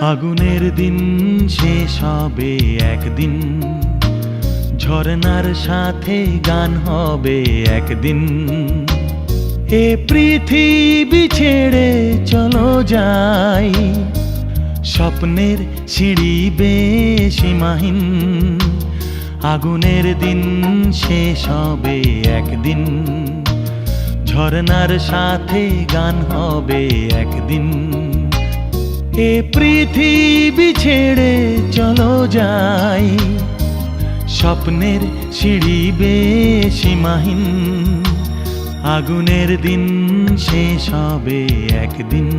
আগুনের দিন শেষ হবে একদিন, ঝরনার সাথে গান হবে একদিন। এ পৃথিবী ছেড়ে চলো যাই, স্বপ্নের সিঁড়ি বেয়ে সীমাহীন। আগুনের দিন শেষ হবে একদিন, ঝরনার সাথে গান হবে একদিন। এ পৃথিবী ছেড়ে চলো যাই, স্বপ্নের সিঁড়ি বেয়ে সীমাহীন। আগুনের দিন শেষ হবে একদিন।